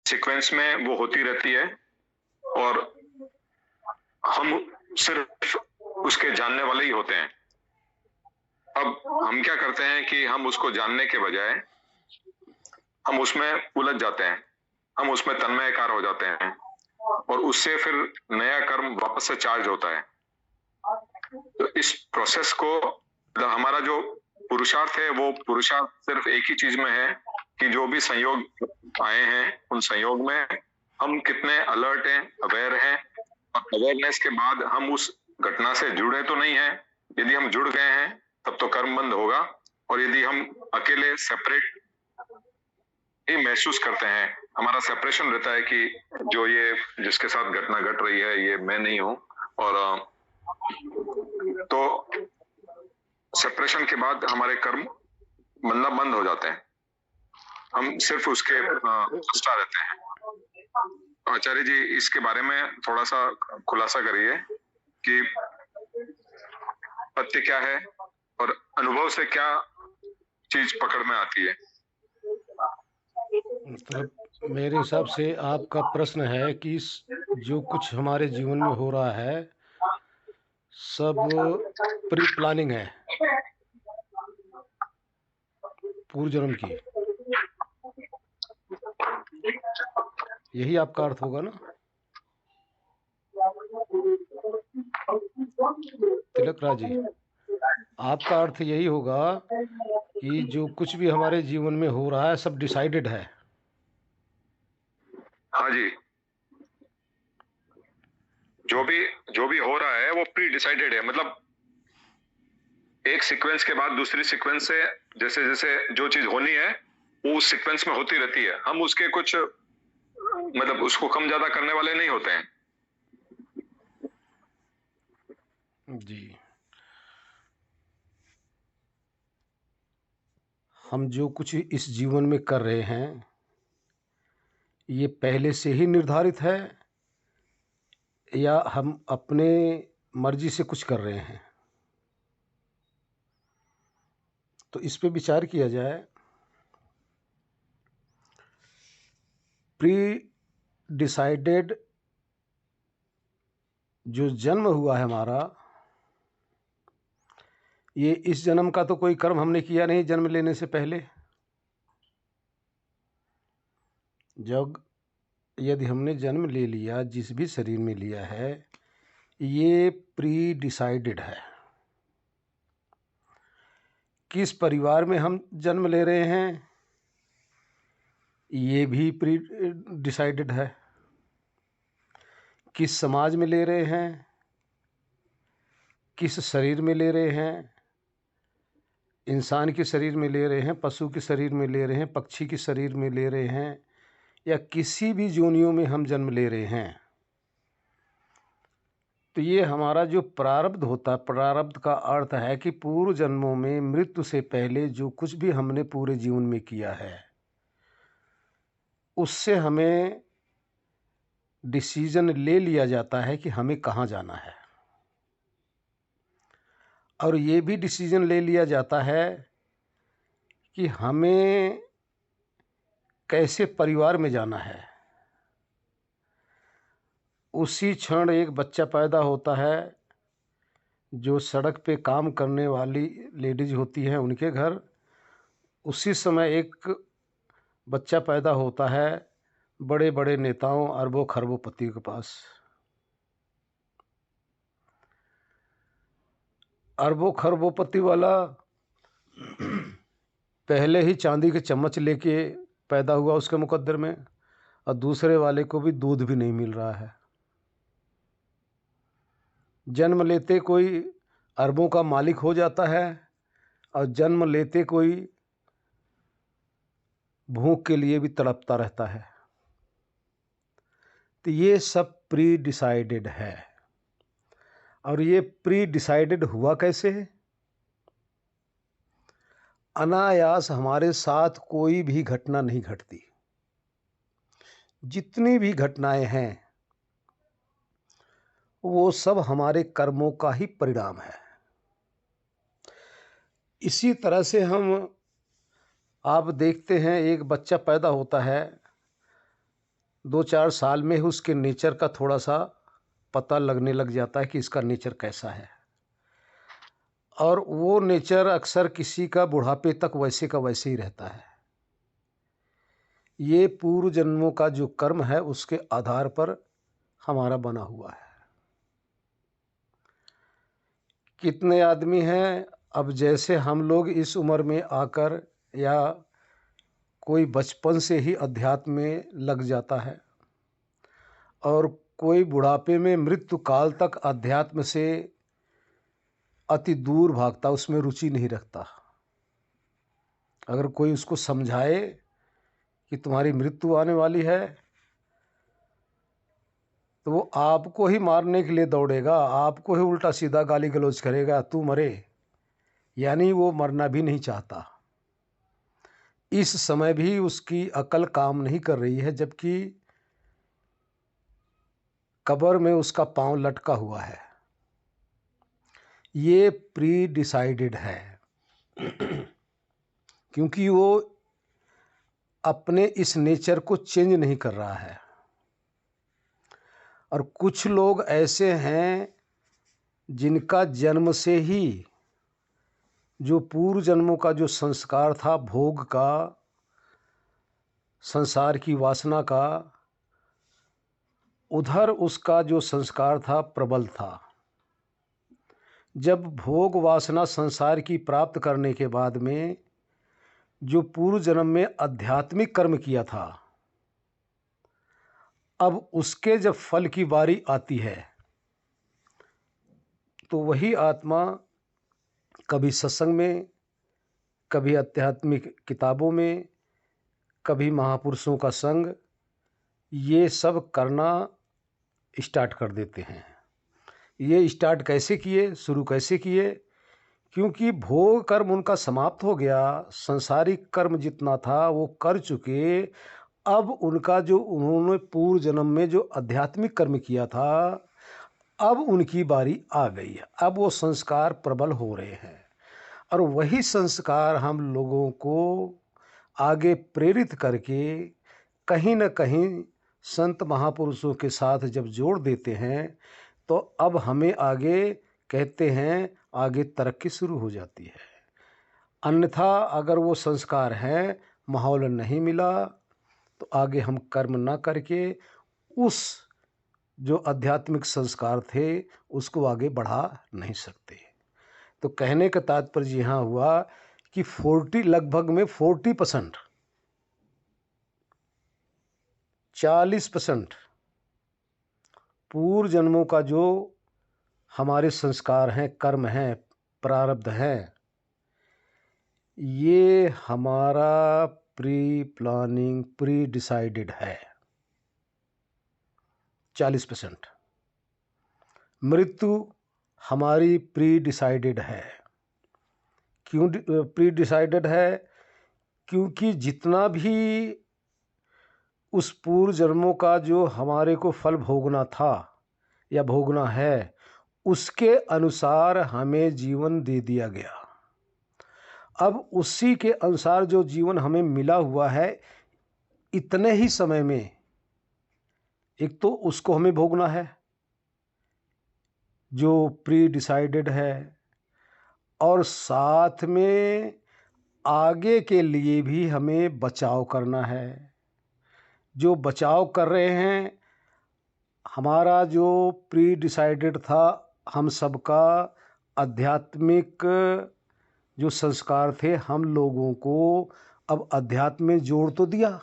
Sequence में वो होती रहती है और हम सिर्फ उसके जानने वाले ही होते हैं। अब हम क्या करते हैं कि हम उसको जानने के बजाय हम उसमें उलझ जाते हैं, हम उसमें तन्मयकार हो जाते हैं और उससे फिर नया कर्म वापस से चार्ज होता है। तो इस प्रोसेस को मतलब हमारा जो पुरुषार्थ है वो पुरुषार्थ सिर्फ एक ही चीज में है कि जो भी संयोग आए हैं उन संयोग में हम कितने अलर्ट हैं, अवेयर हैं, और अवेयरनेस के बाद हम उस घटना से जुड़े तो नहीं है। यदि हम जुड़ गए हैं तब तो कर्म बंद होगा, और यदि हम अकेले सेपरेट ही महसूस करते हैं, हमारा सेपरेशन रहता है कि जो ये जिसके साथ घटना घट रही है ये मैं नहीं हूं, और तो सेपरेशन के बाद हमारे कर्म मतलब बंद हो जाते हैं, हम सिर्फ उसके सस्ता रहते हैं। आचार्य जी इसके बारे में थोड़ा सा खुलासा करिए कि पत्य क्या है और अनुभव से क्या चीज पकड़ में आती है। मतलब मेरे हिसाब से आपका प्रश्न है कि जो कुछ हमारे जीवन में हो रहा है सब प्री प्लानिंग है पूर्व जन्म की, यही आपका अर्थ होगा ना तिलक राज जी? आपका अर्थ यही होगा कि जो कुछ भी हमारे जीवन में हो रहा है सब डिसाइडेड है। हाँ जी, जो भी हो रहा है वो प्री डिसाइडेड है, मतलब एक सीक्वेंस के बाद दूसरी सीक्वेंस से जैसे जैसे जो चीज होनी है वो उस सीक्वेंस में होती रहती है, हम उसके कुछ मतलब उसको कम ज्यादा करने वाले नहीं होते हैं। जी, हम जो कुछ इस जीवन में कर रहे हैं ये पहले से ही निर्धारित है या हम अपने मर्जी से कुछ कर रहे हैं, तो इस पे विचार किया जाए। प्री डिसाइडेड जो जन्म हुआ है हमारा, ये इस जन्म का तो कोई कर्म हमने किया नहीं जन्म लेने से पहले। जब यदि हमने जन्म ले लिया जिस भी शरीर में लिया है ये प्री डिसाइडेड है। किस परिवार में हम जन्म ले रहे हैं ये भी प्री डिसाइडेड है। किस समाज में ले रहे हैं, किस शरीर में ले रहे हैं, इंसान के शरीर में ले रहे हैं, पशु के शरीर में ले रहे हैं, पक्षी के शरीर में ले रहे हैं, या किसी भी योनियों में हम जन्म ले रहे हैं, तो ये हमारा जो प्रारब्ध होता है, प्रारब्ध का अर्थ है कि पूर्व जन्मों में मृत्यु से पहले जो कुछ भी हमने पूरे जीवन में किया है उससे हमें डिसीजन ले लिया जाता है कि हमें कहाँ जाना है, और ये भी डिसीजन ले लिया जाता है कि हमें कैसे परिवार में जाना है। उसी क्षण एक बच्चा पैदा होता है जो सड़क पे काम करने वाली लेडीज होती हैं उनके घर, उसी समय एक बच्चा पैदा होता है बड़े बड़े नेताओं अरबों खरबों के पास। अरबों खरबों वाला पहले ही चांदी के चम्मच लेके पैदा हुआ उसके मुकद्दर में, और दूसरे वाले को भी दूध भी नहीं मिल रहा है। जन्म लेते कोई अरबों का मालिक हो जाता है और जन्म लेते कोई भूख के लिए भी तड़पता रहता है। तो ये सब प्री डिसाइडेड है। और ये प्री डिसाइडेड हुआ कैसे है? अनायास हमारे साथ कोई भी घटना नहीं घटती। जितनी भी घटनाएं हैं वो सब हमारे कर्मों का ही परिणाम है। इसी तरह से आप देखते हैं एक बच्चा पैदा होता है 2-4 साल में ही उसके नेचर का थोड़ा सा पता लगने लग जाता है कि इसका नेचर कैसा है। और वो नेचर अक्सर किसी का बुढ़ापे तक वैसे का वैसे ही रहता है। ये पूर्व जन्मों का जो कर्म है उसके आधार पर हमारा बना हुआ है। कितने आदमी हैं, अब जैसे हम लोग इस उम्र में आकर, या कोई बचपन से ही अध्यात्म में लग जाता है, और कोई बुढ़ापे में मृत्यु काल तक अध्यात्म से अति दूर भागता, उसमें रुचि नहीं रखता। अगर कोई उसको समझाए कि तुम्हारी मृत्यु आने वाली है, तो वो आपको ही मारने के लिए दौड़ेगा, आपको ही उल्टा सीधा गाली गलौज करेगा, तू मरे। यानी वो मरना भी नहीं चाहता। इस समय भी उसकी अकल काम नहीं कर रही है, जबकि कब्र में उसका पांव लटका हुआ है। ये प्री डिसाइडेड है क्योंकि वो अपने इस नेचर को चेंज नहीं कर रहा है। और कुछ लोग ऐसे हैं जिनका जन्म से ही जो पूर्व जन्मों का जो संस्कार था, भोग का, संसार की वासना का, उधर उसका जो संस्कार था प्रबल था। जब भोग वासना संसार की प्राप्त करने के बाद में जो पूर्व जन्म में आध्यात्मिक कर्म किया था, अब उसके जब फल की बारी आती है, तो वही आत्मा कभी सत्संग में, कभी आध्यात्मिक किताबों में, कभी महापुरुषों का संग, ये सब करना स्टार्ट कर देते हैं। ये स्टार्ट कैसे किए, शुरू कैसे किए? क्योंकि भोग कर्म उनका समाप्त हो गया, संसारिक कर्म जितना था वो कर चुके। अब उनका जो उन्होंने पूर्व जन्म में जो आध्यात्मिक कर्म किया था, अब उनकी बारी आ गई है। अब वो संस्कार प्रबल हो रहे हैं, और वही संस्कार हम लोगों को आगे प्रेरित करके कहीं न कहीं संत महापुरुषों के साथ जब जोड़ देते हैं, तो अब हमें आगे, कहते हैं, आगे तरक्की शुरू हो जाती है। अन्यथा अगर वो संस्कार हैं, माहौल नहीं मिला, तो आगे हम कर्म ना करके उस जो आध्यात्मिक संस्कार थे उसको आगे बढ़ा नहीं सकते। तो कहने का तात्पर्य यहाँ हुआ कि लगभग में 40%, 40% पूर्व जन्मों का जो हमारे संस्कार हैं, कर्म हैं, प्रारब्ध हैं, ये हमारा प्री प्लानिंग, प्री डिसाइडेड है। 40% मृत्यु हमारी प्री डिसाइडेड है। क्यों प्री डिसाइडेड है? क्योंकि जितना भी उस पूर्व जन्मों का जो हमारे को फल भोगना था या भोगना है, उसके अनुसार हमें जीवन दे दिया गया। अब उसी के अनुसार जो जीवन हमें मिला हुआ है, इतने ही समय में एक तो उसको हमें भोगना है जो प्री डिसाइडेड है, और साथ में आगे के लिए भी हमें बचाव करना है। जो बचाव कर रहे हैं, हमारा जो प्री डिसाइडेड था हम सबका आध्यात्मिक जो संस्कार थे, हम लोगों को अब अध्यात्म में जोड़ तो दिया,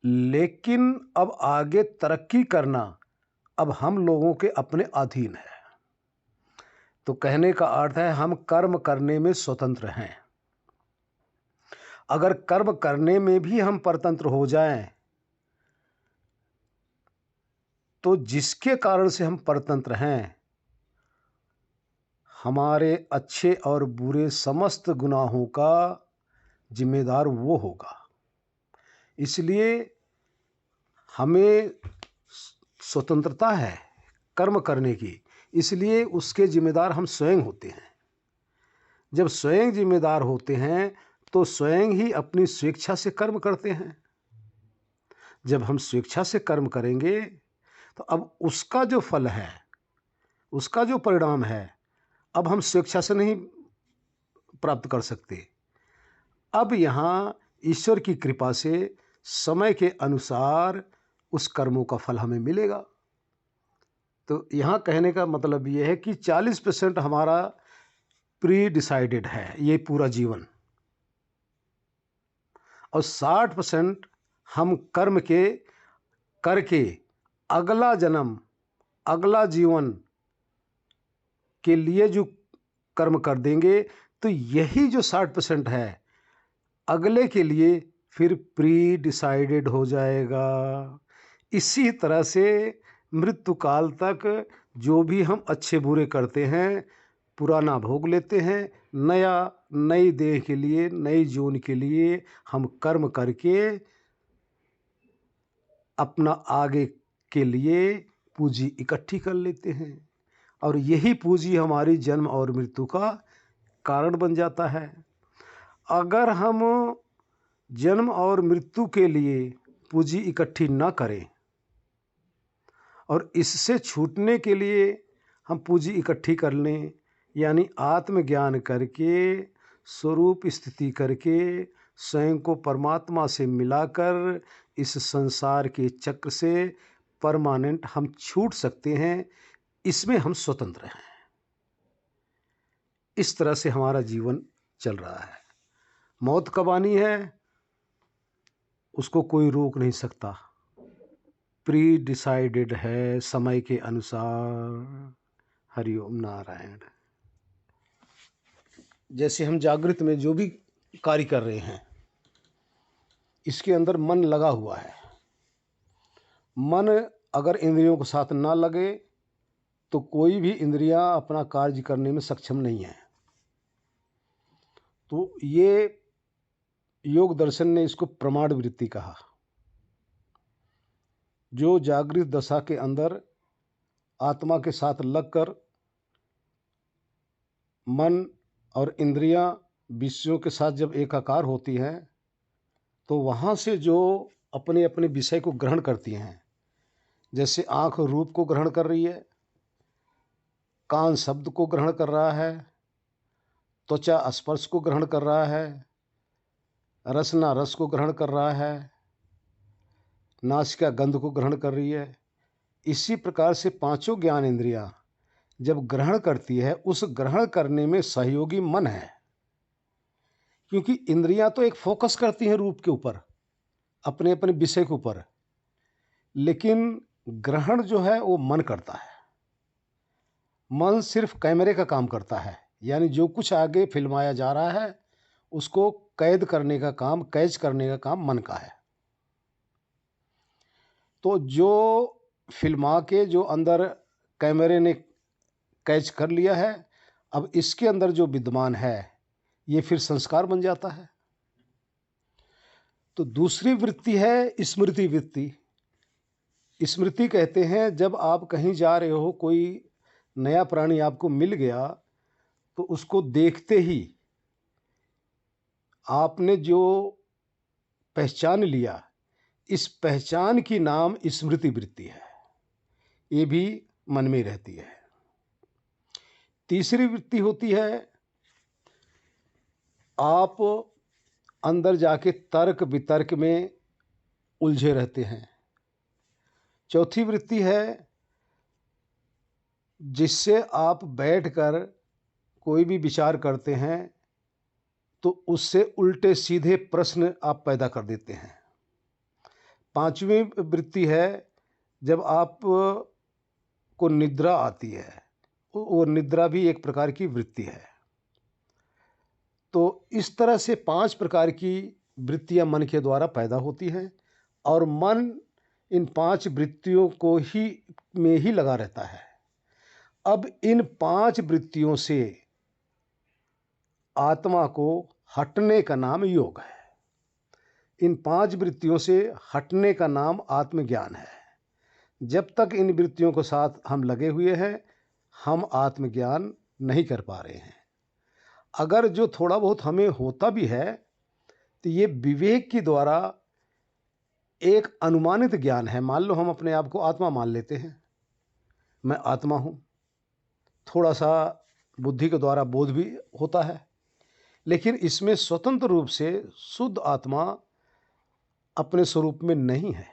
लेकिन अब आगे तरक्की करना अब हम लोगों के अपने अधीन है। तो कहने का अर्थ है हम कर्म करने में स्वतंत्र हैं। अगर कर्म करने में भी हम परतंत्र हो जाएं, तो जिसके कारण से हम परतंत्र हैं, हमारे अच्छे और बुरे समस्त गुनाहों का जिम्मेदार वो होगा। इसलिए हमें स्वतंत्रता है कर्म करने की, इसलिए उसके जिम्मेदार हम स्वयं होते हैं। जब स्वयं जिम्मेदार होते हैं तो स्वयं ही अपनी स्वेच्छा से कर्म करते हैं। जब हम स्वेच्छा से कर्म करेंगे तो अब उसका जो फल है, उसका जो परिणाम है, अब हम स्वेच्छा से नहीं प्राप्त कर सकते। अब यहाँ ईश्वर की कृपा से समय के अनुसार उस कर्मों का फल हमें मिलेगा। तो यहाँ कहने का मतलब ये है कि 40% हमारा प्री डिसाइडेड है ये पूरा जीवन, और 60% हम कर्म के करके अगला जन्म, अगला जीवन के लिए जो कर्म कर देंगे, तो यही जो 60% है अगले के लिए फिर प्री डिसाइडेड हो जाएगा। इसी तरह से मृत्यु काल तक जो भी हम अच्छे बुरे करते हैं, पुराना भोग लेते हैं, नई देह के लिए, नई जीवन के लिए हम कर्म करके अपना आगे के लिए पूंजी इकट्ठी कर लेते हैं, और यही पूंजी हमारी जन्म और मृत्यु का कारण बन जाता है। अगर हम जन्म और मृत्यु के लिए पूंजी इकट्ठी न करें और इससे छूटने के लिए हम पूंजी इकट्ठी कर लें, यानी आत्मज्ञान करके, स्वरूप स्थिति करके, स्वयं को परमात्मा से मिलाकर इस संसार के चक्र से परमानेंट हम छूट सकते हैं। इसमें हम स्वतंत्र हैं। इस तरह से हमारा जीवन चल रहा है। मौत कब आनी है उसको कोई रोक नहीं सकता, प्री डिसाइडेड है समय के अनुसार। हरिओम नारायण। जैसे हम जागृत में जो भी कार्य कर रहे हैं, इसके अंदर मन लगा हुआ है। मन अगर इंद्रियों के साथ ना लगे तो कोई भी इंद्रियां अपना कार्य करने में सक्षम नहीं है। तो ये योग दर्शन ने इसको प्रमाण वृत्ति कहा। जो जागृत दशा के अंदर आत्मा के साथ लगकर मन और इंद्रियां विषयों के साथ जब एकाकार होती हैं, तो वहाँ से जो अपने अपने विषय को ग्रहण करती हैं, जैसे आँख रूप को ग्रहण कर रही है, कान शब्द को ग्रहण कर रहा है, त्वचा स्पर्श को ग्रहण कर रहा है, रसना रस को ग्रहण कर रहा है, नासिका गंध को ग्रहण कर रही है। इसी प्रकार से पांचों ज्ञान इंद्रियां जब ग्रहण करती है, उस ग्रहण करने में सहयोगी मन है। क्योंकि इंद्रियां तो एक फोकस करती हैं रूप के ऊपर, अपने अपने विषय के ऊपर, लेकिन ग्रहण जो है वो मन करता है। मन सिर्फ कैमरे का काम करता है, यानी जो कुछ आगे फिल्माया जा रहा है उसको कैद करने का काम, कैच करने का काम मन का है। तो जो फिल्मा के जो अंदर कैमरे ने कैच कर लिया है, अब इसके अंदर जो विद्यमान है ये फिर संस्कार बन जाता है। तो दूसरी वृत्ति है स्मृति वृत्ति। स्मृति कहते हैं जब आप कहीं जा रहे हो, कोई नया प्राणी आपको मिल गया, तो उसको देखते ही आपने जो पहचान लिया, इस पहचान की नाम स्मृति वृत्ति है। ये भी मन में रहती है। तीसरी वृत्ति होती है आप अंदर जाके तर्क वितर्क में उलझे रहते हैं। चौथी वृत्ति है जिससे आप बैठकर कोई भी विचार करते हैं तो उससे उल्टे सीधे प्रश्न आप पैदा कर देते हैं। पांचवी वृत्ति है जब आप को निद्रा आती है, वो निद्रा भी एक प्रकार की वृत्ति है। तो इस तरह से 5 प्रकार की वृत्तियां मन के द्वारा पैदा होती हैं, और मन इन 5 वृत्तियों को ही में ही लगा रहता है। अब इन 5 वृत्तियों से आत्मा को हटने का नाम योग है। इन 5 वृत्तियों से हटने का नाम आत्मज्ञान है। जब तक इन वृत्तियों के साथ हम लगे हुए हैं, हम आत्मज्ञान नहीं कर पा रहे हैं। अगर जो थोड़ा बहुत हमें होता भी है, तो ये विवेक के द्वारा एक अनुमानित ज्ञान है। मान लो हम अपने आप को आत्मा मान लेते हैं, मैं आत्मा हूँ। थोड़ा सा बुद्धि के द्वारा बोध भी होता है, लेकिन इसमें स्वतंत्र रूप से शुद्ध आत्मा अपने स्वरूप में नहीं है।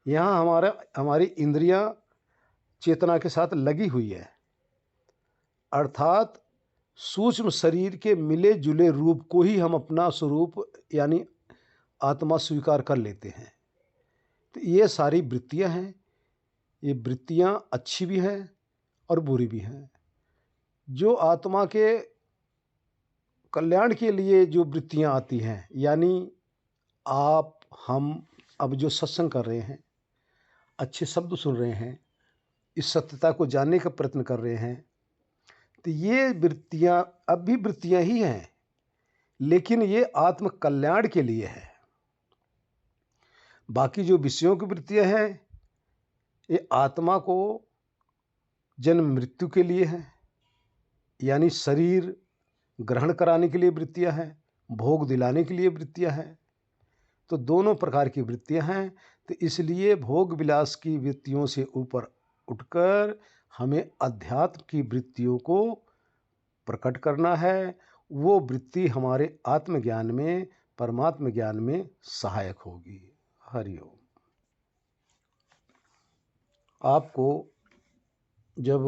यहाँ हमारी इंद्रियां चेतना के साथ लगी हुई है, अर्थात सूक्ष्म शरीर के मिले जुले रूप को ही हम अपना स्वरूप यानी आत्मा स्वीकार कर लेते हैं। तो ये सारी वृत्तियां हैं, ये वृत्तियां अच्छी भी हैं और बुरी भी हैं। जो आत्मा के कल्याण के लिए जो वृत्तियां आती हैं, यानी आप हम अब जो सत्संग कर रहे हैं, अच्छे शब्द सुन रहे हैं, इस सत्यता को जानने का प्रयत्न कर रहे हैं, तो ये वृत्तियां अब भी वृत्तियां ही हैं, लेकिन ये आत्म कल्याण के लिए है। बाकी जो विषयों की वृत्तियां हैं, ये आत्मा को जन्म मृत्यु के लिए है, यानी शरीर ग्रहण कराने के लिए वृत्तियां हैं, भोग दिलाने के लिए वृत्तियां हैं। तो दोनों प्रकार की वृत्तियां हैं। तो इसलिए भोग विलास की वृत्तियों से ऊपर उठकर हमें अध्यात्म की वृत्तियों को प्रकट करना है। वो वृत्ति हमारे आत्मज्ञान में, परमात्म ज्ञान में सहायक होगी। हरिओम। आपको जब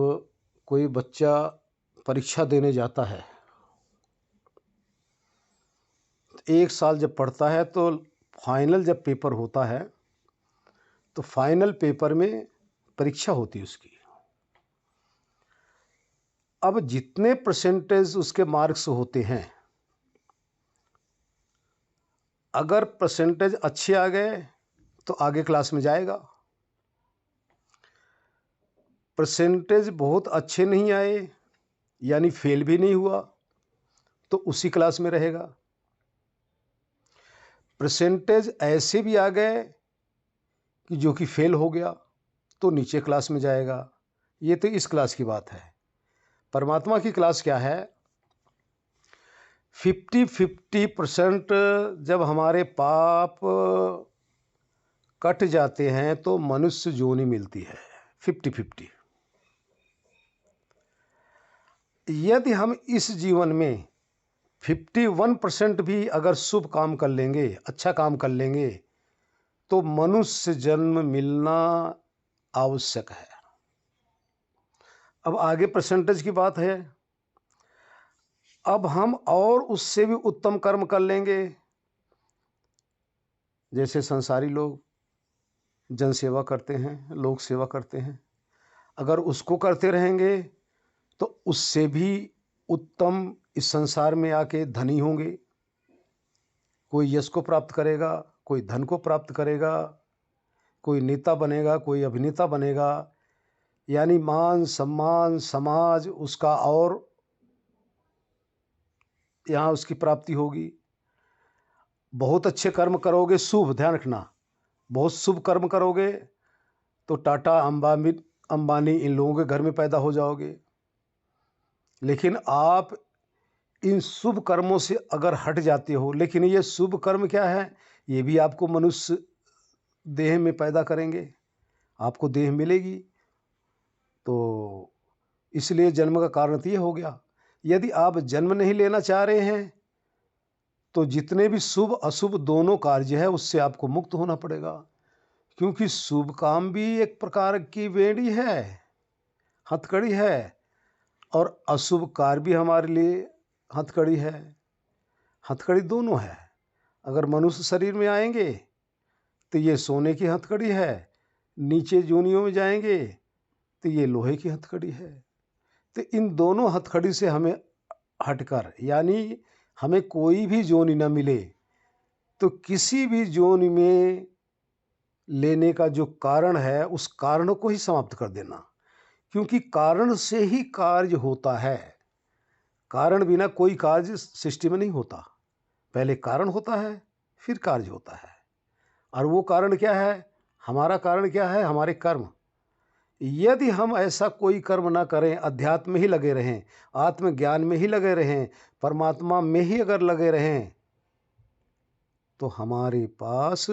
कोई बच्चा परीक्षा देने जाता है, एक साल जब पढ़ता है, तो फाइनल जब पेपर होता है, तो फाइनल पेपर में परीक्षा होती है उसकी। अब जितने परसेंटेज उसके मार्क्स होते हैं, अगर परसेंटेज अच्छे आ गए तो आगे क्लास में जाएगा, परसेंटेज बहुत अच्छे नहीं आए यानी फेल भी नहीं हुआ तो उसी क्लास में रहेगा। परसेंटेज ऐसे भी आ गए कि जो कि फेल हो गया तो नीचे क्लास में जाएगा। ये तो इस क्लास की बात है। परमात्मा की क्लास क्या है? 50-50% जब हमारे पाप कट जाते हैं तो मनुष्य योनि मिलती है। 50-50। यदि हम इस जीवन में 51% भी अगर शुभ काम कर लेंगे, अच्छा काम कर लेंगे, तो मनुष्य जन्म मिलना आवश्यक है। अब आगे परसेंटेज की बात है। अब हम और उससे भी उत्तम कर्म कर लेंगे, जैसे संसारी लोग जन सेवा करते हैं, लोक सेवा करते हैं, अगर उसको करते रहेंगे तो उससे भी उत्तम इस संसार में आके धनी होंगे। कोई यश को प्राप्त करेगा, कोई धन को प्राप्त करेगा, कोई नेता बनेगा, कोई अभिनेता बनेगा, यानी मान सम्मान समाज उसका और यहाँ उसकी प्राप्ति होगी। बहुत अच्छे कर्म करोगे, शुभ, ध्यान रखना, बहुत शुभ कर्म करोगे तो टाटा अंबानी इन लोगों के घर में पैदा हो जाओगे। लेकिन आप इन शुभ कर्मों से अगर हट जाते हो, लेकिन ये शुभ कर्म क्या है? ये भी आपको मनुष्य देह में पैदा करेंगे, आपको देह मिलेगी। तो इसलिए जन्म का कारण तो ये हो गया। यदि आप जन्म नहीं लेना चाह रहे हैं तो जितने भी शुभ अशुभ दोनों कार्य है उससे आपको मुक्त होना पड़ेगा, क्योंकि शुभ काम भी एक प्रकार की बेड़ी है, हथकड़ी है, और अशुभ कार्य भी हमारे लिए हथकड़ी है। हथकड़ी दोनों है। अगर मनुष्य शरीर में आएंगे तो ये सोने की हथकड़ी है, नीचे जोनियों में जाएंगे तो ये लोहे की हथकड़ी है। तो इन दोनों हथकड़ी से हमें हटकर, यानी हमें कोई भी जोनी न मिले तो किसी भी जोनी में लेने का जो कारण है उस कारण को ही समाप्त कर देना, क्योंकि कारण से ही कार्य होता है। कारण बिना कोई कार्य सृष्टि में नहीं होता। पहले कारण होता है, फिर कार्य होता है। और वो कारण क्या है? हमारा कारण क्या है? हमारे कर्म। यदि हम ऐसा कोई कर्म ना करें, अध्यात्म में ही लगे रहें, आत्मज्ञान में ही लगे रहें, परमात्मा में ही अगर लगे रहें, तो हमारे पास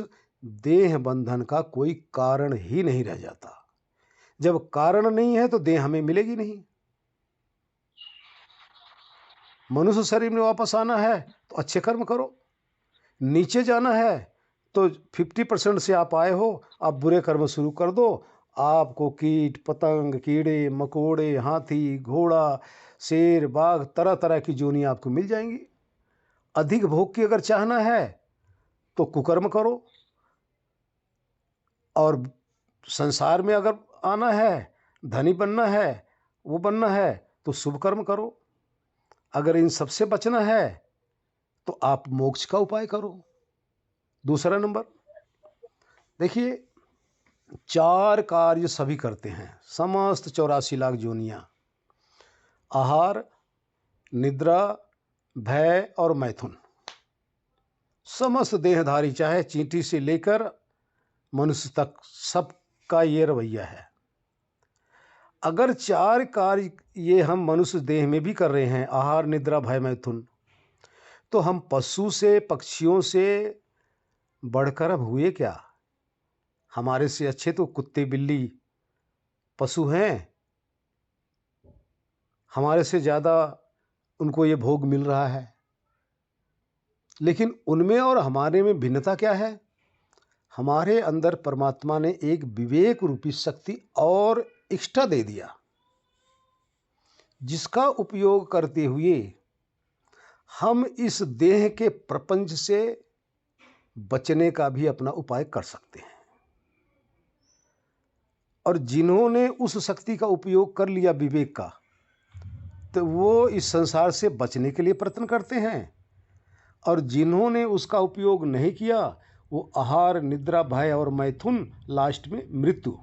देह बंधन का कोई कारण ही नहीं रह जाता। जब कारण नहीं है तो देह हमें मिलेगी नहीं। मनुष्य शरीर में वापस आना है तो अच्छे कर्म करो, नीचे जाना है तो 50% से आप आए हो, आप बुरे कर्म शुरू कर दो, आपको कीट पतंग, कीड़े मकोड़े, हाथी घोड़ा, शेर बाघ, तरह तरह की जोनियां आपको मिल जाएंगी। अधिक भोग की अगर चाहना है तो कुकर्म करो, और संसार में अगर आना है, धनी बनना है, वो बनना है, तो शुभ कर्म करो। अगर इन सबसे बचना है तो आप मोक्ष का उपाय करो। दूसरा नंबर, देखिए, 4 कार्य सभी करते हैं, समस्त 84 लाख जोनियां: आहार, निद्रा, भय और मैथुन। समस्त देहधारी, चाहे चींटी से लेकर मनुष्य तक, सबका ये रवैया है। अगर 4 कार्य ये हम मनुष्य देह में भी कर रहे हैं, आहार, निद्रा, भय, मैथुन, तो हम पशु से, पक्षियों से बढ़कर अब हुए क्या? हमारे से अच्छे तो कुत्ते बिल्ली पशु हैं, हमारे से ज़्यादा उनको ये भोग मिल रहा है। लेकिन उनमें और हमारे में भिन्नता क्या है? हमारे अंदर परमात्मा ने एक विवेक रूपी शक्ति और एक्स्ट्रा दे दिया, जिसका उपयोग करते हुए हम इस देह के प्रपंच से बचने का भी अपना उपाय कर सकते हैं। और जिन्होंने उस शक्ति का उपयोग कर लिया विवेक का, तो वो इस संसार से बचने के लिए प्रयत्न करते हैं, और जिन्होंने उसका उपयोग नहीं किया, वो आहार, निद्रा, भय और मैथुन, लास्ट में मृत्यु,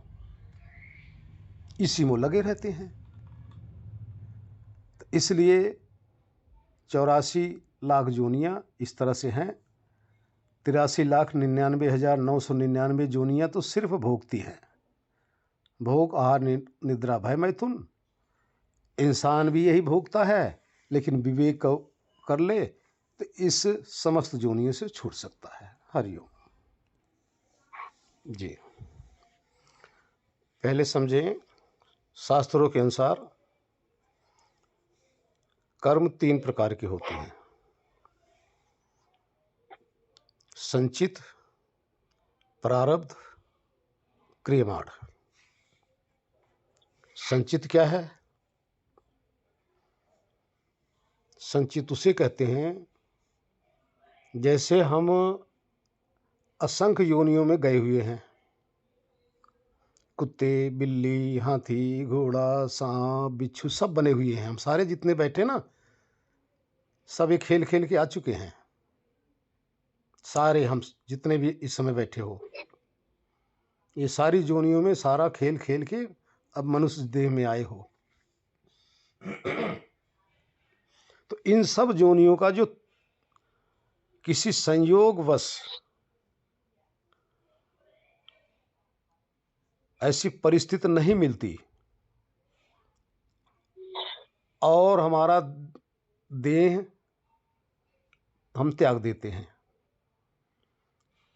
इसी में लगे रहते हैं। तो इसलिए 84 लाख जोनियां इस तरह से हैं। 83,99,999 जोनियां तो सिर्फ भोगती हैं। भोग, आहार, निद्रा, भय, मैथुन। इंसान भी यही भोगता है, लेकिन विवेक कर ले तो इस समस्त जोनियों से छूट सकता है। हरिओम जी। पहले समझें, शास्त्रों के अनुसार कर्म 3 प्रकार के होते हैं: संचित, प्रारब्ध, क्रियमाण। संचित क्या है? संचित उसे कहते हैं जैसे हम असंख्य योनियों में गए हुए हैं, कुत्ते बिल्ली हाथी घोड़ा सांप बिच्छू सब बने हुए हैं। हम सारे जितने बैठे ना, सब ये खेल खेल के आ चुके हैं। सारे हम जितने भी इस समय बैठे हो, ये सारी जोनियों में सारा खेल खेल के अब मनुष्य देह में आए हो। तो इन सब जोनियों का जो किसी संयोगवश ऐसी परिस्थिति नहीं मिलती और हमारा देह हम त्याग देते हैं,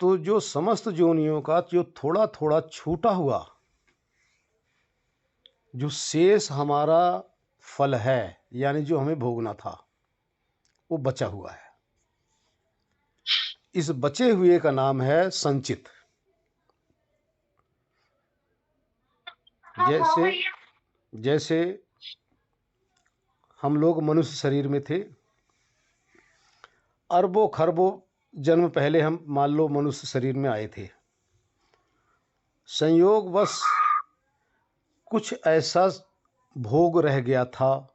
तो जो समस्त जोनियों का जो थोड़ा थोड़ा छूटा हुआ जो शेष हमारा फल है, यानी जो हमें भोगना था, वो बचा हुआ है। इस बचे हुए का नाम है संचित। जैसे हम लोग मनुष्य शरीर में थे, अरबों खरबों जन्म पहले हम मान लो मनुष्य शरीर में आए थे। संयोगवश कुछ ऐसा भोग रह गया था,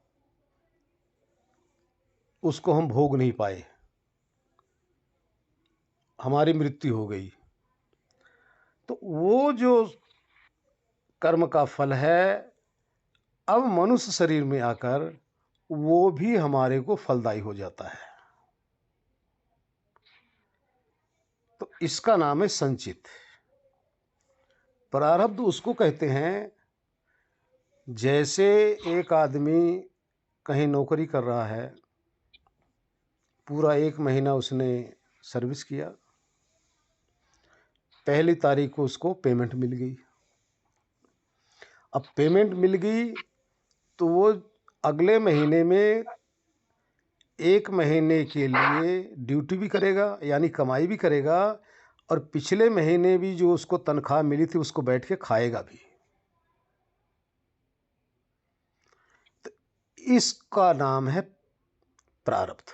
उसको हम भोग नहीं पाए, हमारी मृत्यु हो गई। तो वो जो कर्म का फल है, अब मनुष्य शरीर में आकर वो भी हमारे को फलदायी हो जाता है। तो इसका नाम है संचित। प्रारब्ध उसको कहते हैं जैसे एक आदमी कहीं नौकरी कर रहा है, पूरा 1 महीना उसने सर्विस किया, पहली तारीख को उसको पेमेंट मिल गई। अब पेमेंट मिल गई तो वो अगले महीने में 1 महीने के लिए ड्यूटी भी करेगा, यानी कमाई भी करेगा, और पिछले महीने भी जो उसको तनख्वाह मिली थी उसको बैठ के खाएगा भी। तो इसका नाम है प्रारब्ध।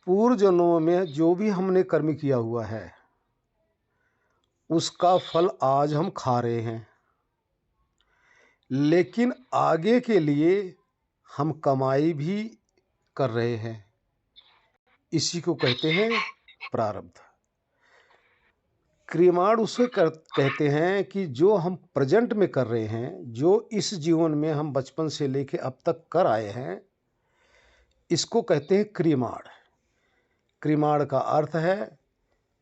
पूर्व जन्मों में जो भी हमने कर्म किया हुआ है उसका फल आज हम खा रहे हैं, लेकिन आगे के लिए हम कमाई भी कर रहे हैं। इसी को कहते हैं प्रारब्ध। क्रियामाण उसे कहते हैं कि जो हम प्रेजेंट में कर रहे हैं, जो इस जीवन में हम बचपन से लेके अब तक कर आए हैं, इसको कहते हैं क्रियामाण। क्रियामाण का अर्थ है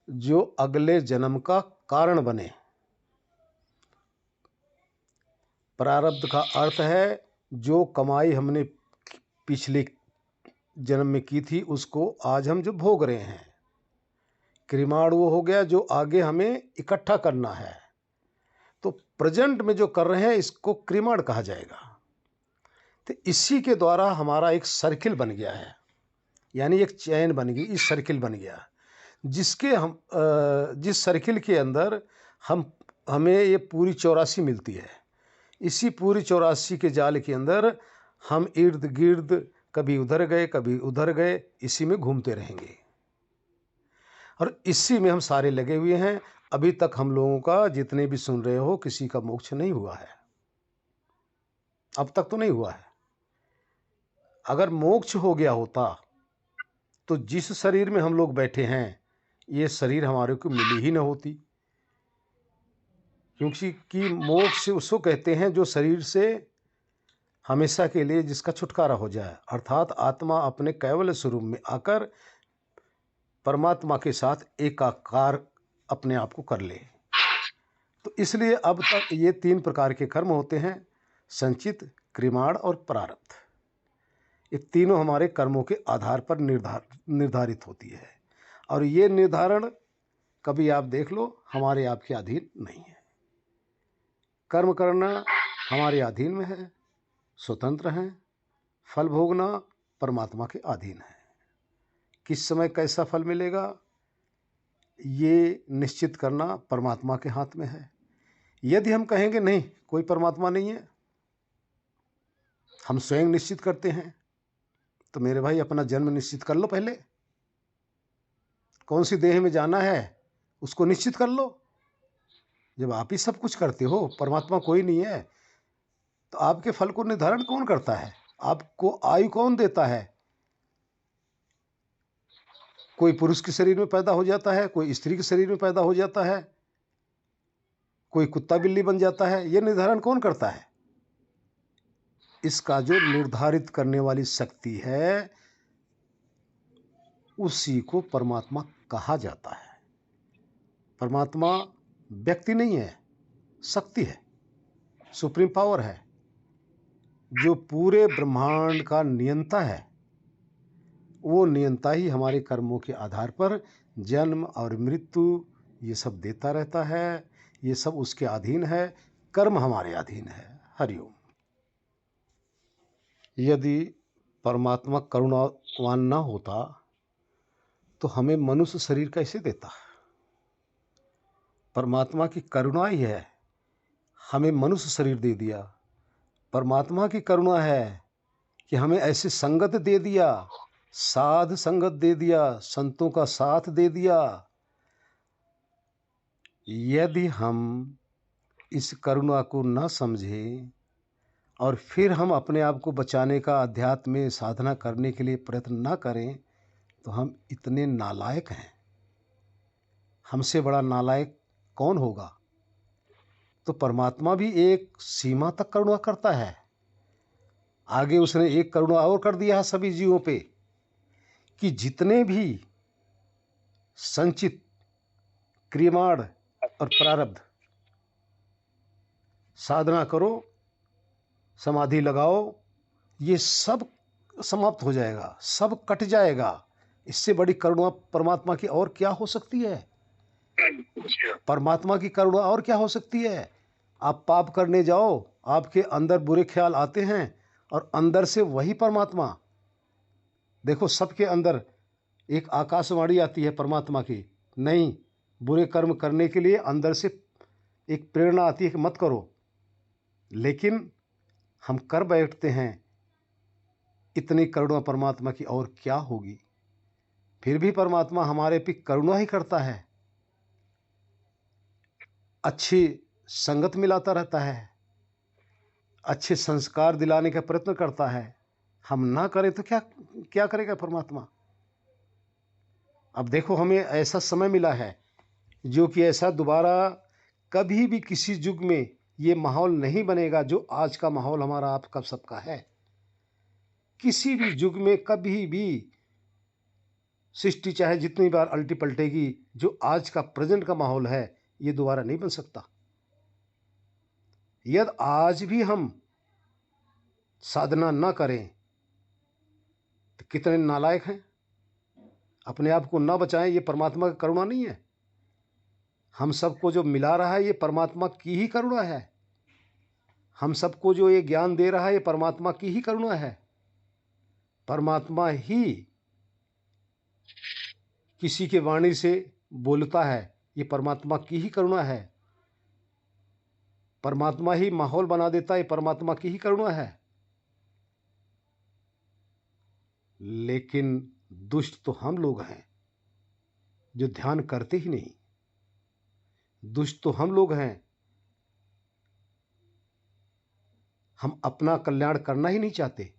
जो अगले जन्म का कारण बने। प्रारब्ध का अर्थ है जो कमाई हमने पिछले जन्म में की थी उसको आज हम जो भोग रहे हैं। क्रियामाण वो हो गया जो आगे हमें इकट्ठा करना है। तो प्रेजेंट में जो कर रहे हैं इसको क्रियामाण कहा जाएगा। तो इसी के द्वारा हमारा एक सर्किल बन गया है, यानी एक चैन बन गई, इस सर्किल बन गया जिसके हम जिस सर्किल के अंदर हमें ये पूरी 84 मिलती है। इसी पूरी 84 के जाल के अंदर हम इर्द गिर्द कभी उधर गए कभी उधर गए, इसी में घूमते रहेंगे और इसी में हम सारे लगे हुए हैं। अभी तक हम लोगों का, जितने भी सुन रहे हो, किसी का मोक्ष नहीं हुआ है, अब तक तो नहीं हुआ है। अगर मोक्ष हो गया होता तो जिस शरीर में हम लोग बैठे हैं ये शरीर हमारे को मिली ही न होती, क्योंकि मोक्ष उसको कहते हैं जो शरीर से हमेशा के लिए जिसका छुटकारा हो जाए, अर्थात आत्मा अपने कैवल्य स्वरूप में आकर परमात्मा के साथ एकाकार अपने आप को कर ले। तो इसलिए अब तक ये 3 प्रकार के कर्म होते हैं, संचित, क्रियामाण और प्रारब्ध। ये तीनों हमारे कर्मों के आधार पर निर्धारित होती है, और ये निर्धारण कभी आप देख लो हमारे आपके अधीन नहीं है। कर्म करना हमारे अधीन में है, स्वतंत्र हैं। फल भोगना परमात्मा के अधीन है। किस समय कैसा फल मिलेगा ये निश्चित करना परमात्मा के हाथ में है। यदि हम कहेंगे नहीं कोई परमात्मा नहीं है, हम स्वयं निश्चित करते हैं, तो मेरे भाई अपना जन्म निश्चित कर लो। पहले कौन सी देह में जाना है उसको निश्चित कर लो। जब आप ही सब कुछ करते हो, परमात्मा कोई नहीं है, तो आपके फल को निर्धारण कौन करता है? आपको आयु कौन देता है? कोई पुरुष के शरीर में पैदा हो जाता है, कोई स्त्री के शरीर में पैदा हो जाता है, कोई कुत्ता बिल्ली बन जाता है, ये निर्धारण कौन करता है? इसका जो निर्धारित करने वाली शक्ति है उसी को परमात्मा कहा जाता है। परमात्मा व्यक्ति नहीं है, शक्ति है, सुप्रीम पावर है, जो पूरे ब्रह्मांड का नियंता है। वो नियंता ही हमारे कर्मों के आधार पर जन्म और मृत्यु ये सब देता रहता है। ये सब उसके अधीन है, कर्म हमारे अधीन है। हरिओम। यदि परमात्मा करुणावान न होता तो हमें मनुष्य शरीर कैसे देता? परमात्मा की करुणा ही है, हमें मनुष्य शरीर दे दिया। परमात्मा की करुणा है कि हमें ऐसी संगत दे दिया, साध संगत दे दिया, संतों का साथ दे दिया। यदि हम इस करुणा को न समझें और फिर हम अपने आप को बचाने का अध्यात्म में साधना करने के लिए प्रयत्न न करें तो हम इतने नालायक हैं। हमसे बड़ा नालायक कौन होगा? तो परमात्मा भी एक सीमा तक करुणा करता है, आगे उसने एक करुणा और कर दिया है सभी जीवों पे कि जितने भी संचित, क्रियामाण और प्रारब्ध, साधना करो, समाधि लगाओ, ये सब समाप्त हो जाएगा, सब कट जाएगा। इससे बड़ी करुणा परमात्मा की और क्या हो सकती है? परमात्मा की करुणा और क्या हो सकती है? आप पाप करने जाओ, आपके अंदर बुरे ख्याल आते हैं और अंदर से वही परमात्मा, देखो सबके अंदर एक आकाशवाणी आती है परमात्मा की, नहीं, बुरे कर्म करने के लिए अंदर से एक प्रेरणा आती है कि मत करो, लेकिन हम कर बैठते हैं। इतनी करुणा परमात्मा की और क्या होगी? फिर भी परमात्मा हमारे पे करुणा ही करता है, अच्छी संगत मिलाता रहता है, अच्छे संस्कार दिलाने का प्रयत्न करता है। हम ना करें तो क्या क्या करेगा परमात्मा? अब देखो हमें ऐसा समय मिला है जो कि ऐसा दोबारा कभी भी किसी युग में ये माहौल नहीं बनेगा जो आज का माहौल हमारा आपका सबका है। किसी भी युग में कभी भी सृष्टि चाहे जितनी बार अल्टी पलटेगी, जो आज का प्रेजेंट का माहौल है ये दोबारा नहीं बन सकता। यदि आज भी हम साधना न करें तो कितने नालायक हैं, अपने आप को न बचाएं, ये परमात्मा की करुणा नहीं है? हम सबको जो मिला रहा है ये परमात्मा की ही करुणा है। हम सबको जो ये ज्ञान दे रहा है ये परमात्मा की ही करुणा है। परमात्मा ही किसी के वाणी से बोलता है, ये परमात्मा की ही करुणा है। परमात्मा ही माहौल बना देता है, ये परमात्मा की ही करुणा है। लेकिन दुष्ट तो हम लोग हैं जो ध्यान करते ही नहीं। दुष्ट तो हम लोग हैं, हम अपना कल्याण करना ही नहीं चाहते।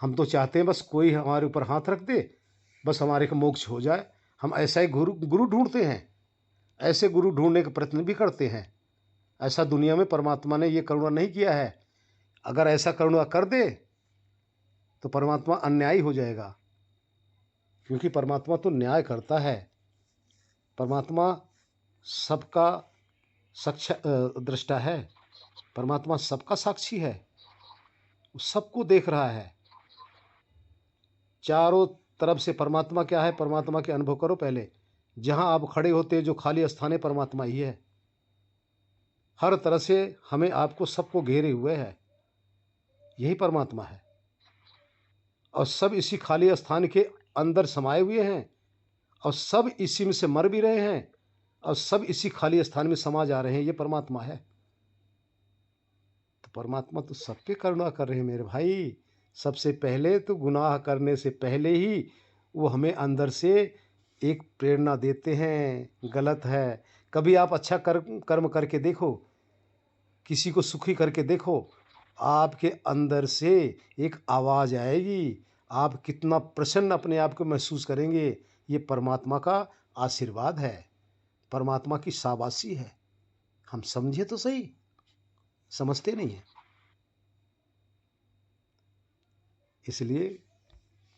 हम तो चाहते हैं बस कोई हमारे ऊपर हाथ रख दे, बस हमारे का मोक्ष हो जाए। हम ऐसा ही गुरु गुरु ढूंढते हैं, ऐसे गुरु ढूंढने का प्रयत्न भी करते हैं। ऐसा दुनिया में परमात्मा ने ये करुणा नहीं किया है। अगर ऐसा करुणा कर दे तो परमात्मा अन्यायी हो जाएगा, क्योंकि परमात्मा तो न्याय करता है। परमात्मा सबका दृष्टा है, परमात्मा सबका साक्षी है, वो सबको देख रहा है। चारों तरफ से परमात्मा क्या है, परमात्मा के अनुभव करो पहले। जहाँ आप खड़े होते जो खाली स्थान है परमात्मा ही है। हर तरह से हमें आपको सबको घेरे हुए है, यही परमात्मा है। और सब इसी खाली स्थान के अंदर समाये हुए हैं, और सब इसी में से मर भी रहे हैं, और सब इसी खाली स्थान में समा जा रहे हैं। ये परमात्मा है। तो परमात्मा तो सब पे करुणा कर रहे हैं मेरे भाई। सबसे पहले तो गुनाह करने से पहले ही वो हमें अंदर से एक प्रेरणा देते हैं, गलत है। कभी आप अच्छा कर्म करके देखो, किसी को सुखी करके देखो, आपके अंदर से एक आवाज़ आएगी, आप कितना प्रसन्न अपने आप को महसूस करेंगे। ये परमात्मा का आशीर्वाद है, परमात्मा की शाबाशी है। हम समझे तो सही, समझते नहीं हैं। इसलिए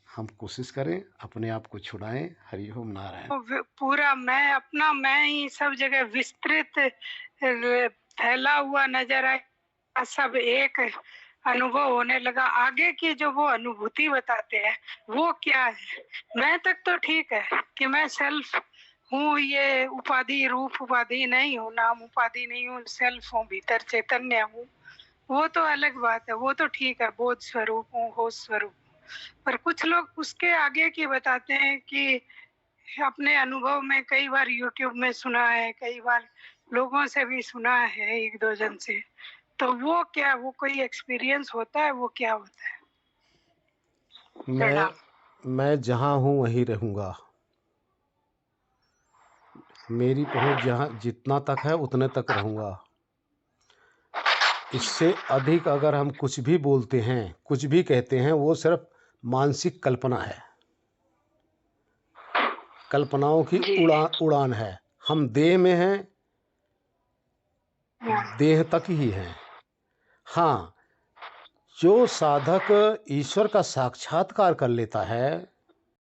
हम कोशिश करें अपने आप को छुड़ाएं। हरि ओम नारायण। पूरा मैं ही सब जगह विस्तृत फैला हुआ नजर आया, सब एक अनुभव होने लगा। आगे की जो वो अनुभूति बताते हैं वो क्या है? मैं तक तो ठीक है कि मैं सेल्फ हूँ, ये उपाधि रूप उपाधि नहीं हूँ, नाम उपाधि नहीं हूँ, सेल्फ हूँ, भीतर चैतन्य हूँ, वो तो अलग बात है, वो तो ठीक है, बोध स्वरूप हूँ, होश स्वरूप। पर कुछ लोग उसके आगे की बताते हैं कि अपने अनुभव में कई बार YouTube में सुना है, कई बार लोगों से भी सुना है, एक दो जन से। तो वो क्या, वो कोई एक्सपीरियंस होता है, वो क्या होता है? मैं जहाँ हूँ वहीं रहूँगा। मेरी पहुँच जहाँ जितना तक है उतने तक रहूँगा। इससे अधिक अगर हम कुछ भी बोलते हैं, कुछ भी कहते हैं, वो सिर्फ मानसिक कल्पना है, कल्पनाओं की उड़ान है। हम देह में हैं, देह तक ही हैं। हाँ, जो साधक ईश्वर का साक्षात्कार कर लेता है